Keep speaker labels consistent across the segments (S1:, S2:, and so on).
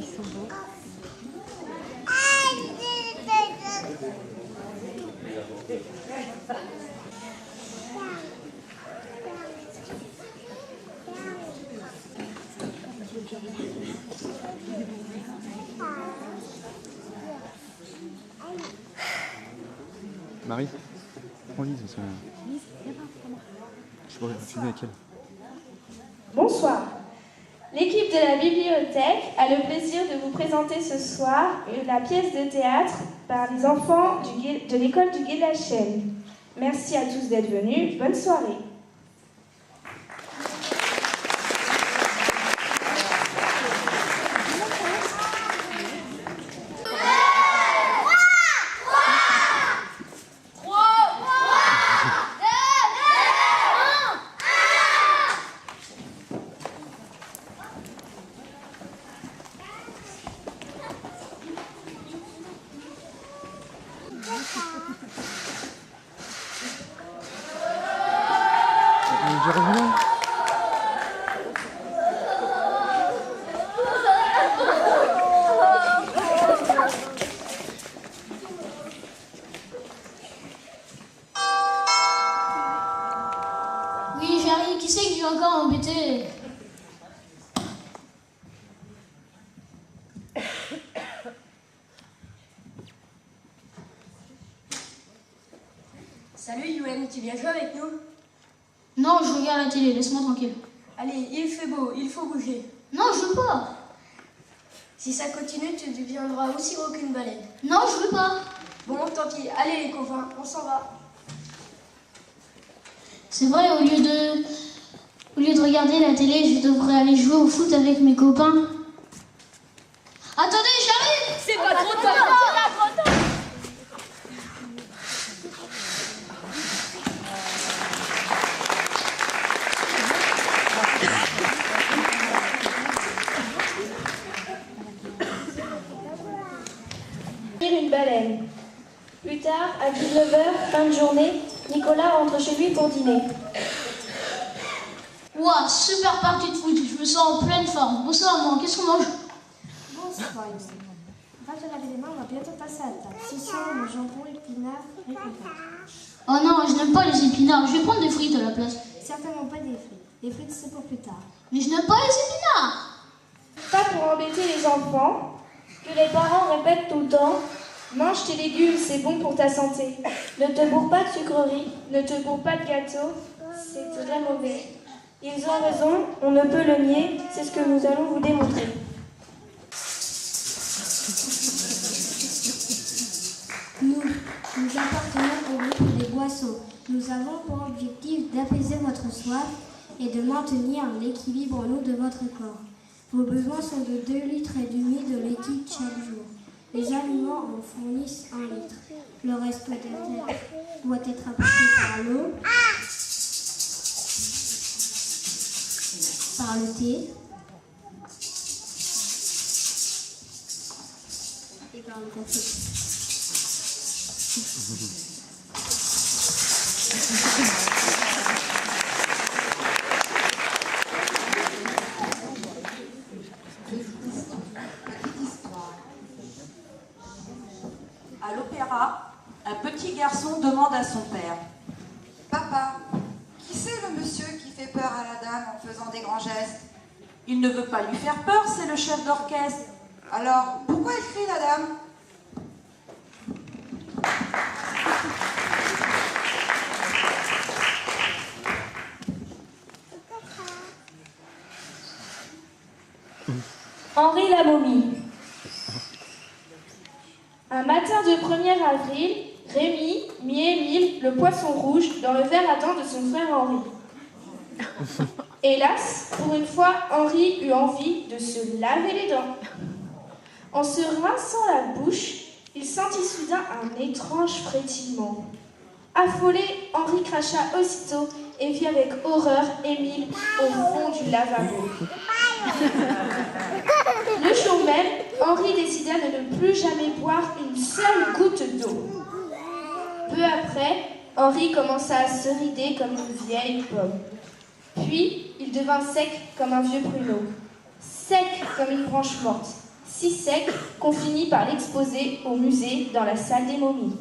S1: sont beaux.
S2: Marie, prends Lise. Je pourrais filmer avec elle.
S3: Bonsoir. L'équipe de la bibliothèque a le plaisir de vous présenter ce soir la pièce de théâtre par les enfants de l'école du Gué de la Chêne. Merci à tous d'être venus. Bonne soirée.
S4: Oui, j'arrive. Qui c'est que j'ai encore embêté?
S5: Salut Yuen, tu viens jouer avec nous?
S4: Non, je regarde la télé, laisse-moi tranquille.
S5: Allez, il fait beau, il faut bouger.
S4: Non, je veux pas.
S5: Si ça continue, tu deviendras aussi gros qu'une baleine.
S4: Non, je veux pas.
S5: Bon, tant pis. Allez les copains, on s'en va.
S4: C'est vrai, au lieu de regarder la télé, je devrais aller jouer au foot avec mes copains. Attendez, j'arrive!
S5: C'est pas trop tard.
S3: Une baleine. Plus tard, à 19h, fin de journée, Nicolas rentre chez lui pour dîner.
S4: Ouah, super partie de foot, je me sens en pleine forme. Bonsoir, maman, qu'est-ce qu'on mange?
S6: Bonsoir, Youssef. Va te laver les mains, on va bientôt passer à la table. Ce soir, le jambon, épinards, réconfort.
S4: Oh non, je n'aime pas les épinards, je vais prendre des frites à la place.
S6: Certainement pas des frites. Les frites, c'est pour plus tard.
S4: Mais je n'aime pas les épinards!
S3: Pas pour embêter les enfants, que les parents répètent tout le temps: mange tes légumes, c'est bon pour ta santé. Ne te bourre pas de sucreries, ne te bourre pas de gâteaux, c'est très mauvais. Ils ont raison, on ne peut le nier, c'est ce que nous allons vous démontrer.
S6: Nous appartenons au groupe des boissons. Nous avons pour objectif d'apaiser votre soif et de maintenir l'équilibre en eau de votre corps. Vos besoins sont de 2,5 litres de liquide chaque jour. Les aliments en fournissent 1 litre. Le reste doit être apporté par l'eau, par le thé et par le café.
S7: À l'opéra, un petit garçon demande à son père:
S8: Papa, qui c'est le monsieur qui fait peur à la dame en faisant des grands gestes?
S7: Il ne veut pas lui faire peur, c'est le chef d'orchestre.
S8: Alors, pourquoi elle crie la dame?
S3: Henri la momie. Un matin de 1er avril, Rémi mit Émile, le poisson rouge, dans le verre à dents de son frère Henri. Hélas, pour une fois, Henri eut envie de se laver les dents. En se rinçant la bouche, il sentit soudain un étrange frétillement. Affolé, Henri cracha aussitôt et vit avec horreur Émile au fond du lavabo. Le jour même, Henri décida de ne plus jamais boire une seule goutte d'eau. Peu après, Henri commença à se rider comme une vieille pomme. Puis, il devint sec comme un vieux pruneau, sec comme une branche morte, si sec qu'on finit par l'exposer au musée dans la salle des momies.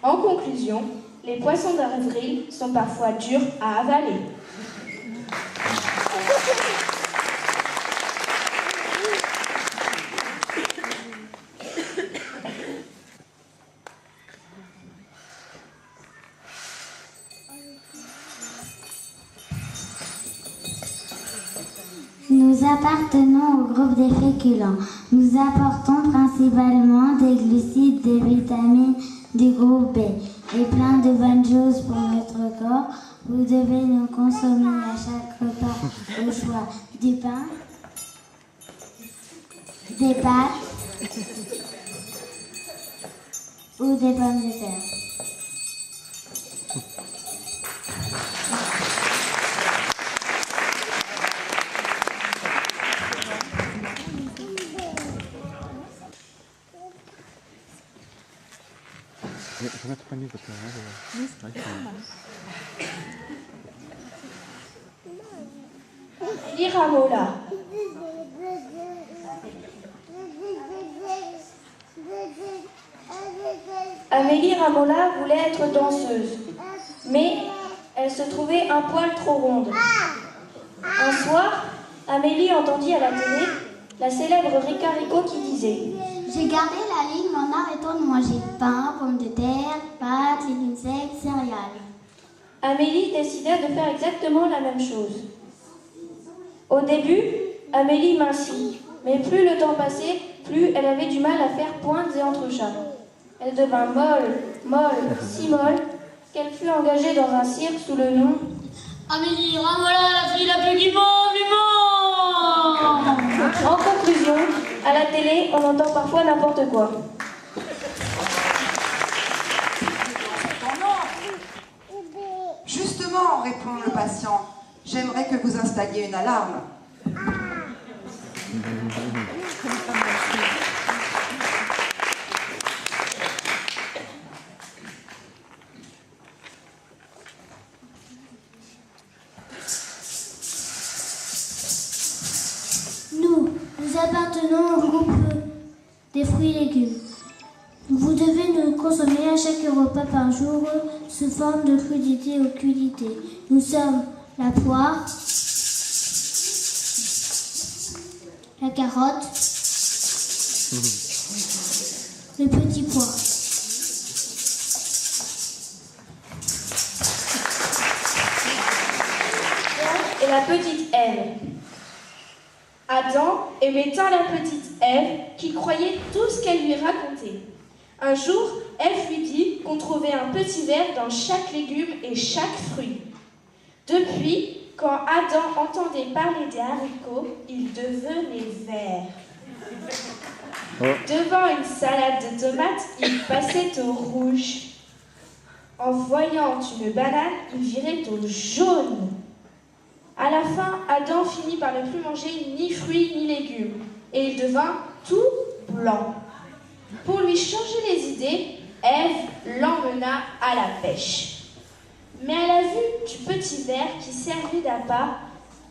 S3: En conclusion, les poissons d'avril sont parfois durs à avaler.
S1: Nous appartenons au groupe des féculents. Nous apportons principalement des glucides, des vitamines du groupe B et plein de bonnes choses pour notre corps. Vous devez nous consommer à chaque repas au choix du pain, des pâtes ou des pommes de terre.
S2: Je vais mettre un livre parce que là, c'est vrai que
S3: Amélie Ramola. Amélie Ramola voulait être danseuse, mais elle se trouvait un poil trop ronde. Un soir, Amélie entendit à la télé la célèbre Rika Rico qui disait
S1: « J'ai gardé la ligne en arrêtant de manger pain, pommes de terre, pâtes, légumes secs, céréales. »
S3: Amélie décida de faire exactement la même chose. Au début, Amélie mincit, mais plus le temps passait, plus elle avait du mal à faire pointes et entrechats. Elle devint molle, si molle, qu'elle fut engagée dans un cirque sous le nom
S4: Amélie Ramola, la fille la plus du monde.
S3: En conclusion, à la télé, on entend parfois n'importe quoi.
S8: Justement, répond le patient, j'aimerais que vous installiez une alarme.
S4: Nous appartenons au groupe des fruits et légumes. Vous devez nous consommer à chaque repas par jour sous forme de crudités ou crudités. Nous sommes la poire, la carotte, le petit pois.
S3: Et la petite Ève. Adam aimait tant la petite Ève qu'il croyait tout ce qu'elle lui racontait. Un jour, Ève lui dit qu'on trouvait un petit ver dans chaque légume et chaque fruit. Depuis, quand Adam entendait parler des haricots, il devenait vert. Devant une salade de tomates, il passait au rouge. En voyant une banane, il virait au jaune. À la fin, Adam finit par ne plus manger ni fruits ni légumes, et il devint tout blanc. Pour lui changer les idées, Ève l'emmena à la pêche. Mais à la vue du petit ver qui servait d'appât,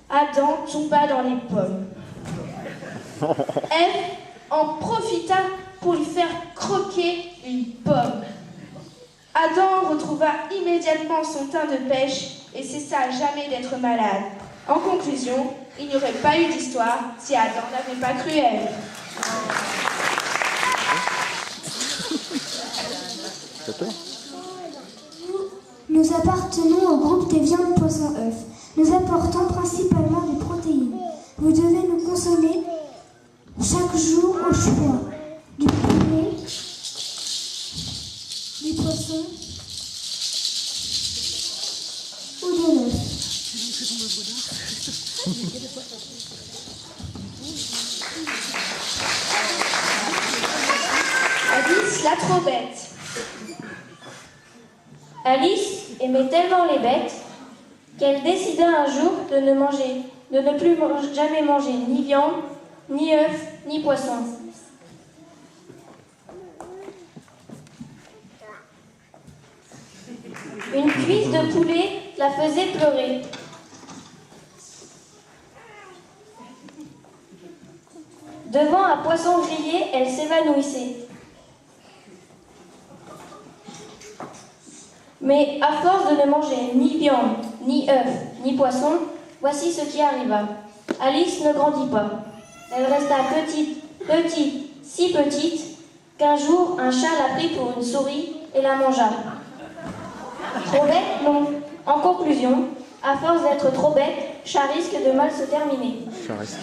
S3: Adam tomba dans les pommes. Ève en profita pour lui faire croquer une pomme. Adam retrouva immédiatement son teint de pêche et cessa à jamais d'être malade. En conclusion, il n'y aurait pas eu d'histoire si Adam n'avait pas cru Ève.
S2: t'as peur?
S6: Nous appartenons au groupe des viandes poissons œufs. Nous apportons principalement des protéines. Vous devez nous consommer chaque jour au choix du poulet, du poisson ou de l'œuf.
S3: Alice la trop bête. Alice aimait tellement les bêtes qu'elle décida un jour de ne plus jamais manger ni viande, ni œufs, ni poisson. Une cuisse de poulet la faisait pleurer.
S5: Devant un poisson grillé, elle s'évanouissait. Mais à force de ne manger ni viande, ni œufs, ni poisson, voici ce qui arriva. Alice ne grandit pas. Elle resta petite, si petite, qu'un jour, un chat la prit pour une souris et la mangea. Trop bête, non. En conclusion, à force d'être trop bête, chat risque de mal se terminer.
S2: Ça reste.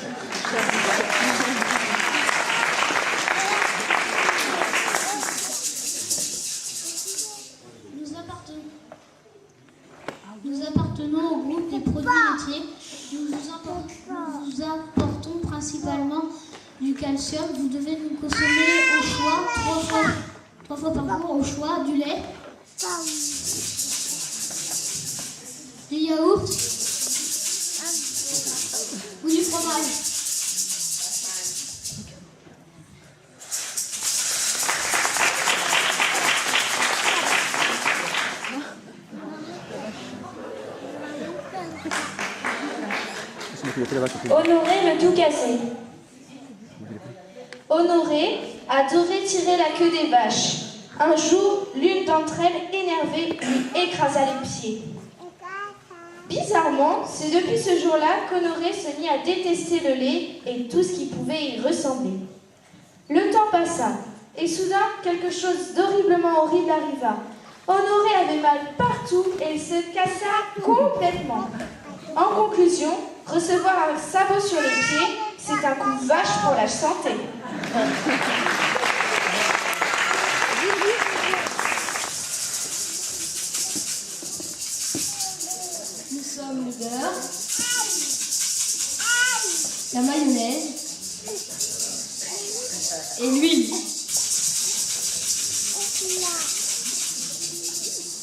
S4: Nous appartenons au groupe des produits laitiers. Nous apportons principalement du calcium. Vous devez nous consommer au choix, trois fois par jour, au choix, du lait, du yaourt ou du fromage.
S5: Honoré le tout cassé.
S3: Honoré adorait tirer la queue des vaches. Un jour, l'une d'entre elles, énervée, lui écrasa les pieds. Bizarrement, c'est depuis ce jour-là qu'Honoré se mit à détester le lait et tout ce qui pouvait y ressembler. Le temps passa, et soudain, quelque chose d'horriblement horrible arriva. Honoré avait mal partout et il se cassa complètement. En conclusion, recevoir un sabot sur les pieds, c'est un coup vache pour la santé.
S6: Nous sommes le beurre, la mayonnaise et l'huile.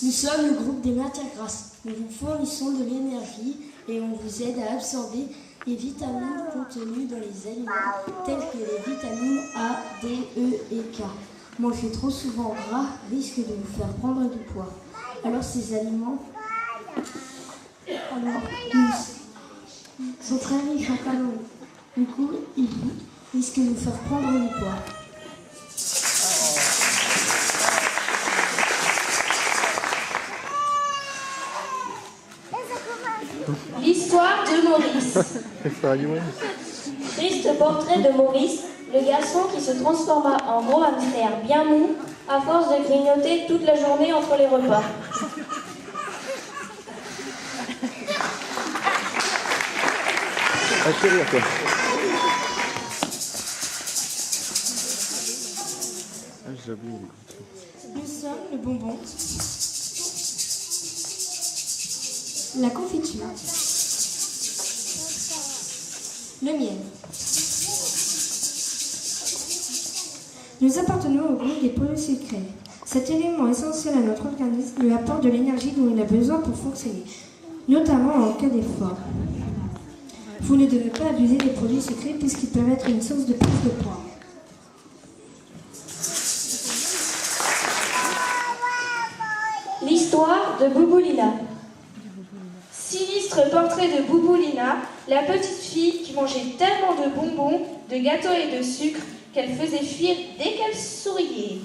S6: Nous sommes le groupe des matières grasses. Nous vous fournissons de l'énergie et on vous aide à absorber les vitamines contenues dans les aliments, telles que les vitamines A, D, E et K. Manger trop souvent gras risque de vous faire prendre du poids. Alors ces aliments sont très riches en calories. Du coup, ils risquent de vous faire prendre du poids.
S3: L'histoire de Maurice.
S5: Triste portrait de Maurice, le garçon qui se transforma en gros hamster bien mou à force de grignoter toute la journée entre les repas.
S2: Ah, rire, quoi. Ah, j'ai oublié les gros.
S6: Nous sommes le bonbon, la confiture, le miel. Nous appartenons au groupe des produits sucrés. Cet élément essentiel à notre organisme lui apporte de l'énergie dont il a besoin pour fonctionner, notamment en cas d'effort. Vous ne devez pas abuser des produits sucrés puisqu'ils peuvent être une source de prise de poids.
S5: L'histoire de Bouboulina.
S3: Sinistre portrait de Bouboulina, la petite fille qui mangeait tellement de bonbons, de gâteaux et de sucre qu'elle faisait fuir dès qu'elle souriait.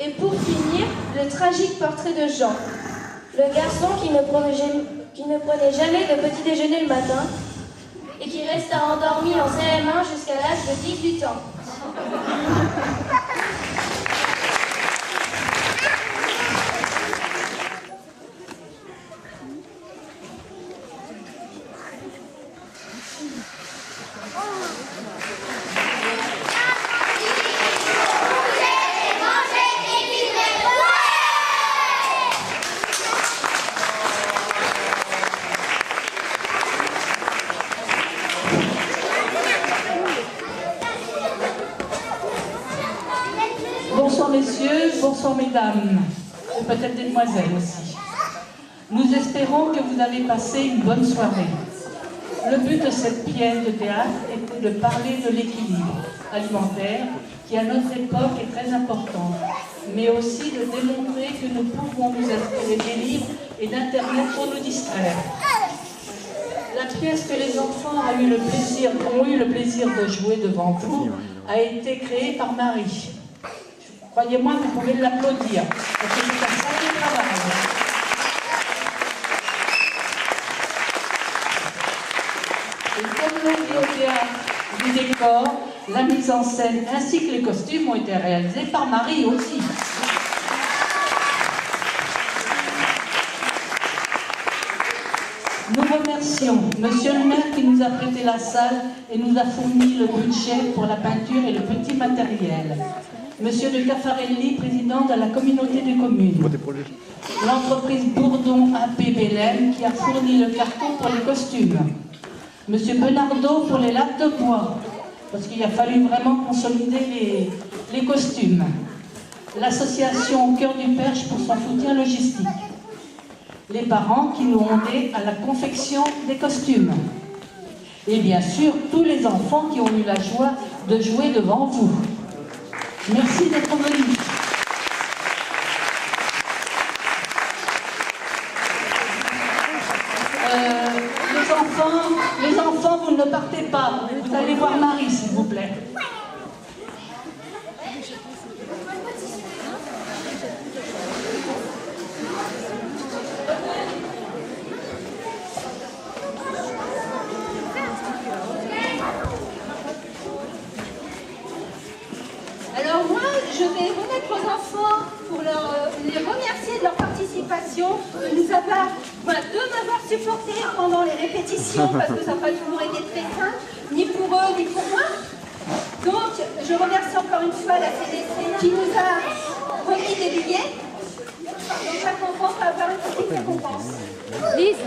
S3: Et pour finir, le tragique portrait de Jean.
S5: Le garçon qui ne prenait jamais de petit déjeuner le matin et qui resta endormi en CM1 jusqu'à l'âge de 18 ans.
S9: Bonsoir messieurs, bonsoir mesdames, et peut-être des demoiselles aussi. Nous espérons que vous avez passé une bonne soirée. Le but de cette pièce de théâtre était de parler de l'équilibre alimentaire qui à notre époque est très importante, mais aussi de démontrer que nous pouvons nous inspirer des livres et d'Internet pour nous distraire. La pièce que les enfants ont eu le plaisir de jouer devant vous a été créée par Marie. Croyez-moi, vous pouvez l'applaudir, parce que c'est un sacré travail. Et comme l'on dit au théâtre du décor, la mise en scène ainsi que les costumes ont été réalisés par Marie aussi. Nous remercions Monsieur le maire qui nous a prêté la salle et nous a fourni le budget pour la peinture et le petit matériel. Monsieur de Caffarelli, président de la communauté des communes. L'entreprise Bourdon AP Bélem qui a fourni le carton pour les costumes. Monsieur Benardo pour les lattes de bois, parce qu'il a fallu vraiment consolider les costumes. L'association Au Cœur du Perche pour son soutien logistique. Les parents qui nous ont aidés à la confection des costumes. Et bien sûr, tous les enfants qui ont eu la joie de jouer devant vous. Merci d'être venus. Les enfants, vous ne partez pas. Vous allez voir Marie, s'il vous plaît.
S10: Alors moi, je vais remettre aux enfants pour les remercier de leur participation, de m'avoir supporté pendant les répétitions, parce que ça n'a pas toujours été très simple, ni pour eux, ni pour moi. Donc, je remercie encore une fois la CDC qui nous a remis des billets. Donc chaque enfant va avoir une petite récompense. Lise.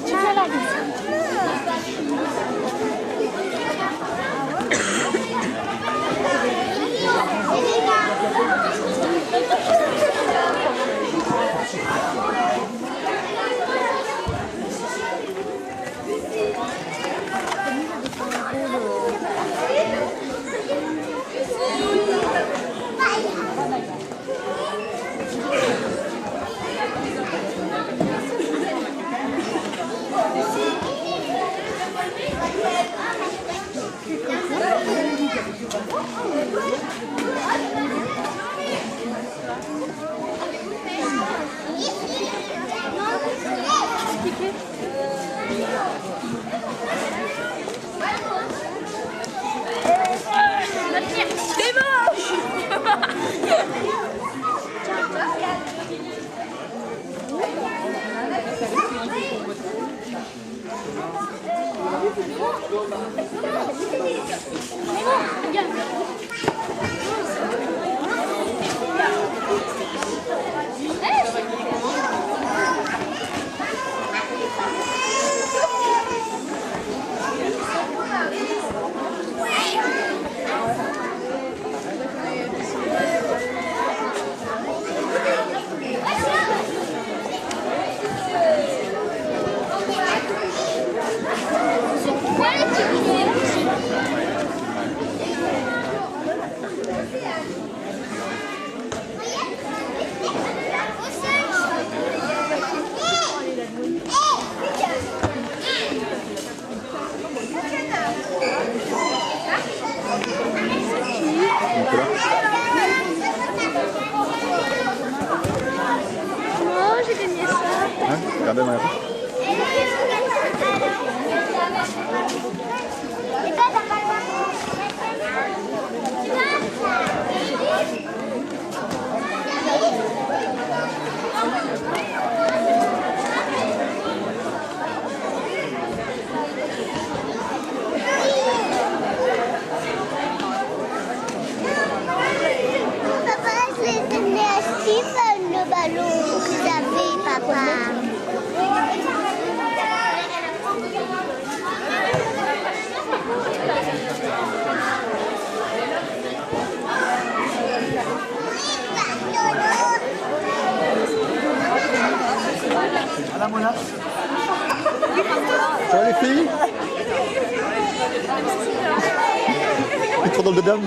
S4: Tu fais la liste.
S2: Regardez-moi.
S11: Papa, je vais donner à Steve le ballon que vous avez, papa.
S2: À la mona. Ça va les filles? Plus trop dans le dame?